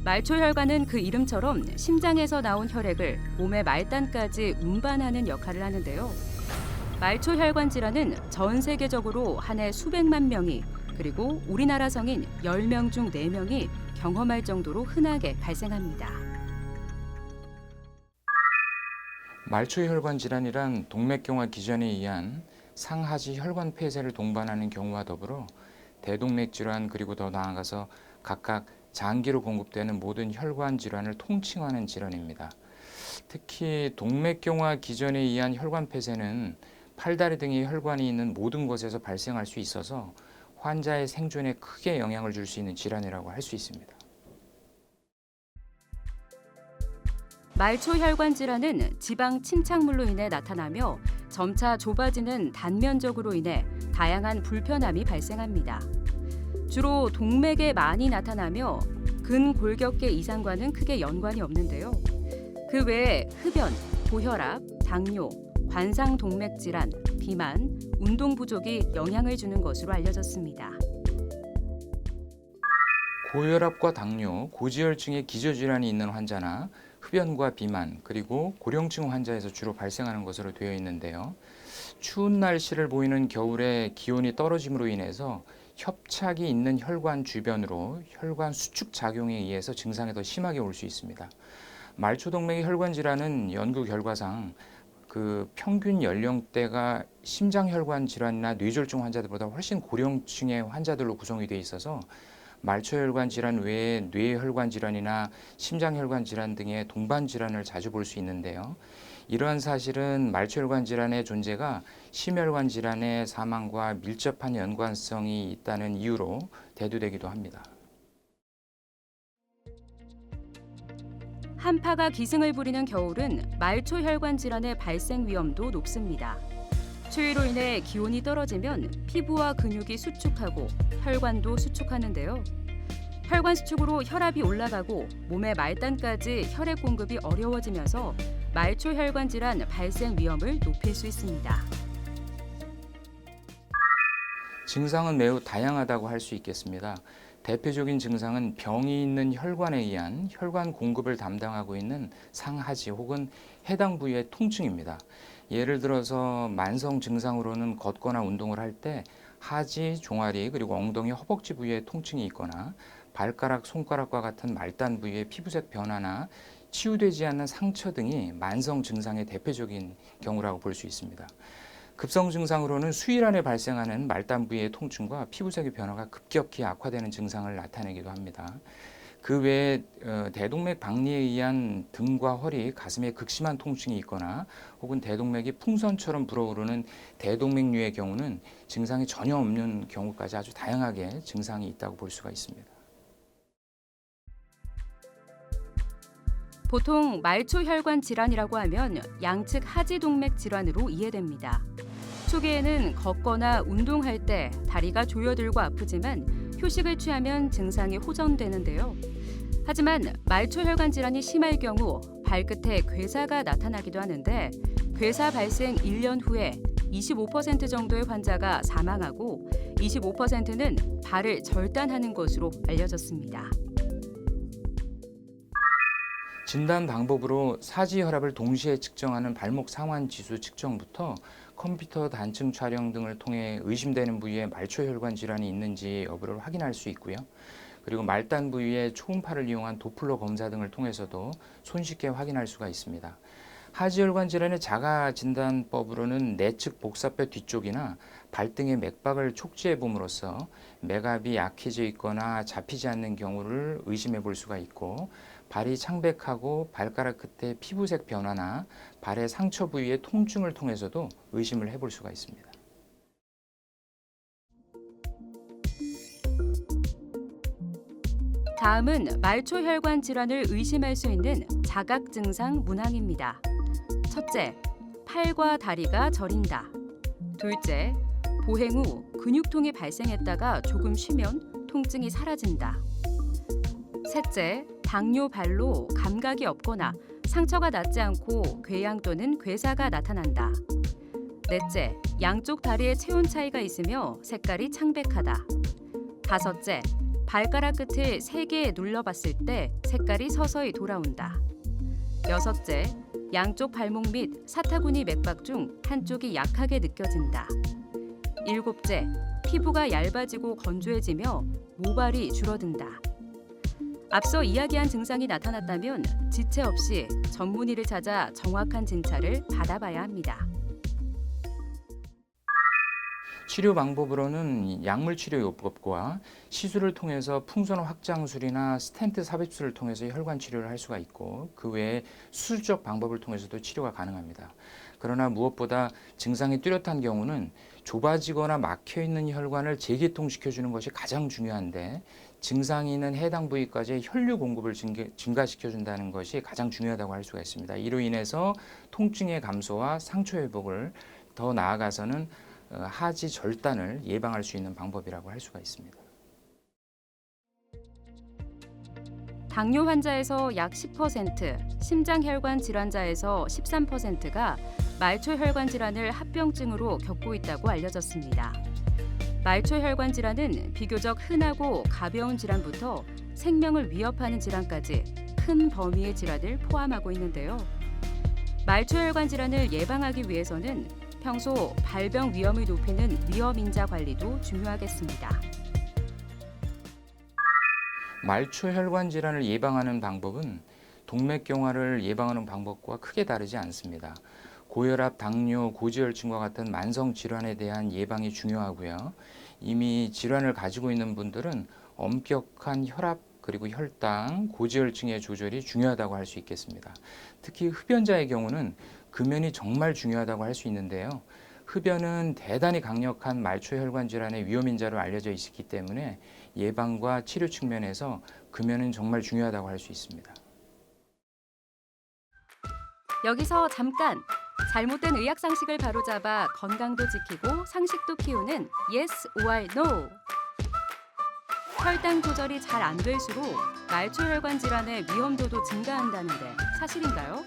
말초혈관은 그 이름처럼 심장에서 나온 혈액을 몸의 말단까지 운반하는 역할을 하는데요. 말초혈관 질환은 전 세계적으로 한 해 수백만 명이, 그리고 우리나라 성인 10명 중 4명이 경험할 정도로 흔하게 발생합니다. 말초혈관 질환이란 동맥경화 기전에 의한 상하지 혈관 폐쇄를 동반하는 경우와 더불어 대동맥 질환, 그리고 더 나아가서 각각 장기로 공급되는 모든 혈관 질환을 통칭하는 질환입니다. 특히 동맥경화 기전에 의한 혈관 폐쇄는 팔다리 등의 혈관이 있는 모든 곳에서 발생할 수 있어서 환자의 생존에 크게 영향을 줄 수 있는 질환이라고 할 수 있습니다. 말초혈관 질환은 지방 침착물로 인해 나타나며 점차 좁아지는 단면적으로 인해 다양한 불편함이 발생합니다. 주로 동맥에 많이 나타나며 근골격계 이상과는 크게 연관이 없는데요. 그 외에 흡연, 고혈압, 당뇨, 관상동맥 질환, 비만, 운동 부족이 영향을 주는 것으로 알려졌습니다. 고혈압과 당뇨, 고지혈증의 기저질환이 있는 환자나 흡연과 비만, 그리고 고령층 환자에서 주로 발생하는 것으로 되어 있는데요. 추운 날씨를 보이는 겨울에 기온이 떨어짐으로 인해서 협착이 있는 혈관 주변으로 혈관 수축 작용에 의해서 증상이 더 심하게 올 수 있습니다. 말초동맥의 혈관 질환은 연구 결과상 평균 연령대가 심장혈관 질환이나 뇌졸중 환자들보다 훨씬 고령층의 환자들로 구성이 되어 있어서 말초혈관 질환 외에 뇌혈관 질환이나 심장혈관 질환 등의 동반 질환을 자주 볼 수 있는데요. 이러한 사실은 말초혈관 질환의 존재가 심혈관 질환의 사망과 밀접한 연관성이 있다는 이유로 대두되기도 합니다. 한파가 기승을 부리는 겨울은 말초혈관 질환의 발생 위험도 높습니다. 추위로 인해 기온이 떨어지면 피부와 근육이 수축하고 혈관도 수축하는데요. 혈관 수축으로 혈압이 올라가고 몸의 말단까지 혈액 공급이 어려워지면서 말초혈관 질환 발생 위험을 높일 수 있습니다. 증상은 매우 다양하다고 할 수 있겠습니다. 대표적인 증상은 병이 있는 혈관에 의한 혈관 공급을 담당하고 있는 상하지 혹은 해당 부위의 통증입니다. 예를 들어서 만성 증상으로는 걷거나 운동을 할 때 하지, 종아리, 그리고 엉덩이, 허벅지 부위에 통증이 있거나 발가락, 손가락과 같은 말단 부위의 피부색 변화나 치유되지 않는 상처 등이 만성 증상의 대표적인 경우라고 볼 수 있습니다. 급성 증상으로는 수일 안에 발생하는 말단 부위의 통증과 피부색의 변화가 급격히 악화되는 증상을 나타내기도 합니다. 그 외에 대동맥 박리에 의한 등과 허리, 가슴에 극심한 통증이 있거나 혹은 대동맥이 풍선처럼 불어오르는 대동맥류의 경우는 증상이 전혀 없는 경우까지 아주 다양하게 증상이 있다고 볼 수가 있습니다. 보통 말초혈관 질환이라고 하면 양측 하지동맥 질환으로 이해됩니다. 초기에는 걷거나 운동할 때 다리가 조여들고 아프지만 휴식을 취하면 증상이 호전되는데요. 하지만 말초혈관 질환이 심할 경우 발끝에 괴사가 나타나기도 하는데 괴사 발생 1년 후에 25% 정도의 환자가 사망하고 25%는 발을 절단하는 것으로 알려졌습니다. 진단 방법으로 사지 혈압을 동시에 측정하는 발목 상완 지수 측정부터 컴퓨터 단층 촬영 등을 통해 의심되는 부위에 말초혈관 질환이 있는지 여부를 확인할 수 있고요. 그리고 말단 부위의 초음파를 이용한 도플러 검사 등을 통해서도 손쉽게 확인할 수가 있습니다. 하지혈관 질환의 자가 진단법으로는 내측 복사뼈 뒤쪽이나 발등의 맥박을 촉지해 봄으로써 맥압이 약해져 있거나 잡히지 않는 경우를 의심해 볼 수가 있고, 발이 창백하고 발가락 끝에 피부색 변화나 발의 상처 부위의 통증을 통해서도 의심을 해볼 수가 있습니다. 다음은 말초혈관 질환을 의심할 수 있는 자각 증상 문항입니다. 첫째, 팔과 다리가 저린다. 둘째, 보행 후 근육통이 발생했다가 조금 쉬면 통증이 사라진다. 셋째, 당뇨 발로 감각이 없거나 상처가 낫지 않고 궤양 또는 괴사가 나타난다. 넷째, 양쪽 다리에 체온 차이가 있으며 색깔이 창백하다. 다섯째, 발가락 끝을 3개 눌러봤을 때 색깔이 서서히 돌아온다. 6째, 양쪽 발목 및 사타구니 맥박 중 한쪽이 약하게 느껴진다. 7째, 피부가 얇아지고 건조해지며 모발이 줄어든다. 앞서 이야기한 증상이 나타났다면 지체 없이 전문의를 찾아 정확한 진찰을 받아봐야 합니다. 치료 방법으로는 약물 치료요법과 시술을 통해서 풍선 확장술이나 스텐트 삽입술을 통해서 혈관 치료를 할 수가 있고, 그 외에 수술적 방법을 통해서도 치료가 가능합니다. 그러나 무엇보다 증상이 뚜렷한 경우는 좁아지거나 막혀 있는 혈관을 재개통시켜 주는 것이 가장 중요한데, 증상이 있는 해당 부위까지 혈류 공급을 증가시켜 준다는 것이 가장 중요하다고 할 수가 있습니다. 이로 인해서 통증의 감소와 상처 회복을, 더 나아가서는 하지 절단을 예방할 수 있는 방법이라고 할 수가 있습니다. 당뇨 환자에서 약 10%, 심장혈관 질환자에서 13%가 말초혈관 질환을 합병증으로 겪고 있다고 알려졌습니다. 말초혈관 질환은 비교적 흔하고 가벼운 질환부터 생명을 위협하는 질환까지 큰 범위의 질환을 포함하고 있는데요. 말초혈관 질환을 예방하기 위해서는 평소 발병 위험을 높이는 위험인자 관리도 중요하겠습니다. 말초혈관 질환을 예방하는 방법은 동맥경화를 예방하는 방법과 크게 다르지 않습니다. 고혈압, 당뇨, 고지혈증과 같은 만성 질환에 대한 예방이 중요하고요. 이미 질환을 가지고 있는 분들은 엄격한 혈압 그리고 혈당, 고지혈증의 조절이 중요하다고 할 수 있겠습니다. 특히 흡연자의 경우는 금연이 정말 중요하다고 할 수 있는데요. 흡연은 대단히 강력한 말초혈관 질환의 위험인자로 알려져 있기 때문에 예방과 치료 측면에서 금연은 정말 중요하다고 할 수 있습니다. 여기서 잠깐! 잘못된 의학 상식을 바로잡아 건강도 지키고 상식도 키우는 Yes or No! 혈당 조절이 잘 안 될수록 말초혈관 질환의 위험도도 증가한다는데 사실인가요?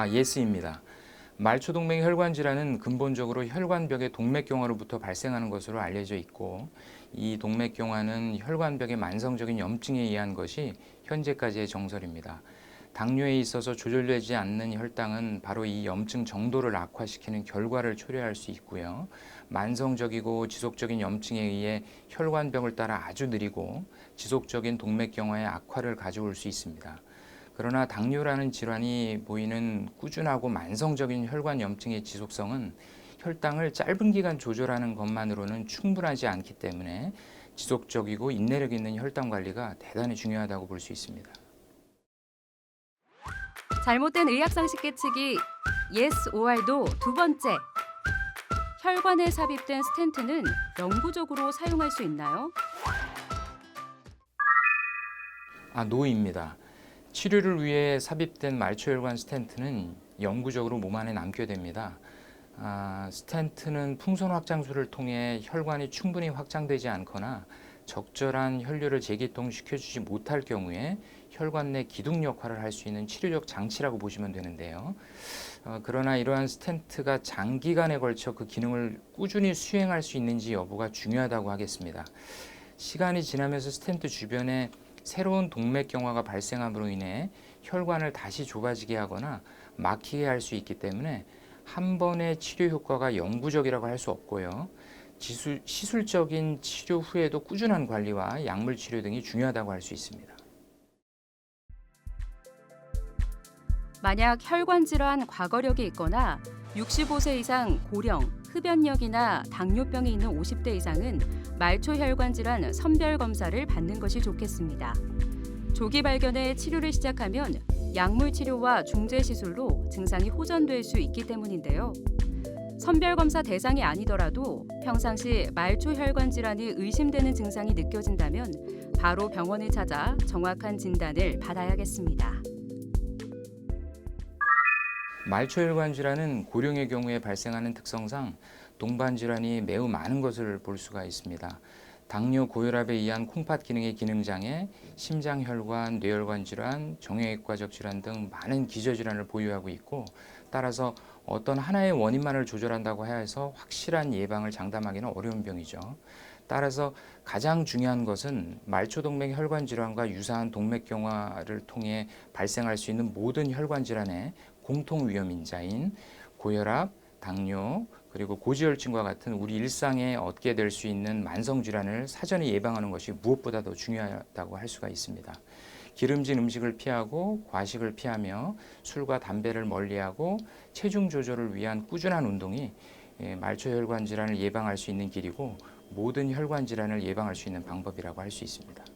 예스입니다. 말초동맥 혈관 질환은 근본적으로 혈관벽의 동맥경화로부터 발생하는 것으로 알려져 있고, 이 동맥경화는 혈관벽의 만성적인 염증에 의한 것이 현재까지의 정설입니다. 당뇨에 있어서 조절되지 않는 혈당은 바로 이 염증 정도를 악화시키는 결과를 초래할 수 있고요. 만성적이고 지속적인 염증에 의해 혈관벽을 따라 아주 느리고 지속적인 동맥경화의 악화를 가져올 수 있습니다. 그러나 당뇨라는 질환이 보이는 꾸준하고 만성적인 혈관 염증의 지속성은 혈당을 짧은 기간 조절하는 것만으로는 충분하지 않기 때문에 지속적이고 인내력 있는 혈당 관리가 대단히 중요하다고 볼 수 있습니다. 잘못된 의학 상식 깨치기 Yes or No 2번째. 혈관에 삽입된 스텐트는 영구적으로 사용할 수 있나요? 노입니다. 치료를 위해 삽입된 말초혈관 스텐트는 영구적으로 몸 안에 남게 됩니다. 스텐트는 풍선 확장술을 통해 혈관이 충분히 확장되지 않거나 적절한 혈류를 재개통시켜주지 못할 경우에 혈관 내 기둥 역할을 할 수 있는 치료적 장치라고 보시면 되는데요. 그러나 이러한 스텐트가 장기간에 걸쳐 그 기능을 꾸준히 수행할 수 있는지 여부가 중요하다고 하겠습니다. 시간이 지나면서 스텐트 주변에 새로운 동맥경화가 발생함으로 인해 혈관을 다시 좁아지게 하거나 막히게 할 수 있기 때문에 한 번의 치료 효과가 영구적이라고 할 수 없고요. 시술적인 치료 후에도 꾸준한 관리와 약물 치료 등이 중요하다고 할 수 있습니다. 만약 혈관 질환 과거력이 있거나 65세 이상 고령, 흡연력이나 당뇨병이 있는 50대 이상은 말초혈관 질환 선별 검사를 받는 것이 좋겠습니다. 조기 발견에 치료를 시작하면 약물 치료와 중재 시술로 증상이 호전될 수 있기 때문인데요. 선별 검사 대상이 아니더라도 평상시 말초혈관 질환이 의심되는 증상이 느껴진다면 바로 병원을 찾아 정확한 진단을 받아야겠습니다. 말초혈관 질환은 고령의 경우에 발생하는 특성상 동반 질환이 매우 많은 것을 볼 수가 있습니다. 당뇨, 고혈압에 의한 콩팥 기능의 기능장애, 심장혈관, 뇌혈관 질환, 정형외과적 질환 등 많은 기저질환을 보유하고 있고, 따라서 어떤 하나의 원인만을 조절한다고 해서 확실한 예방을 장담하기는 어려운 병이죠. 따라서 가장 중요한 것은 말초동맥 혈관 질환과 유사한 동맥경화를 통해 발생할 수 있는 모든 혈관 질환의 공통 위험인자인 고혈압, 당뇨, 그리고 고지혈증과 같은 우리 일상에 얻게 될 수 있는 만성 질환을 사전에 예방하는 것이 무엇보다 더 중요하다고 할 수가 있습니다. 기름진 음식을 피하고 과식을 피하며 술과 담배를 멀리하고 체중 조절을 위한 꾸준한 운동이 말초혈관 질환을 예방할 수 있는 길이고 모든 혈관 질환을 예방할 수 있는 방법이라고 할 수 있습니다.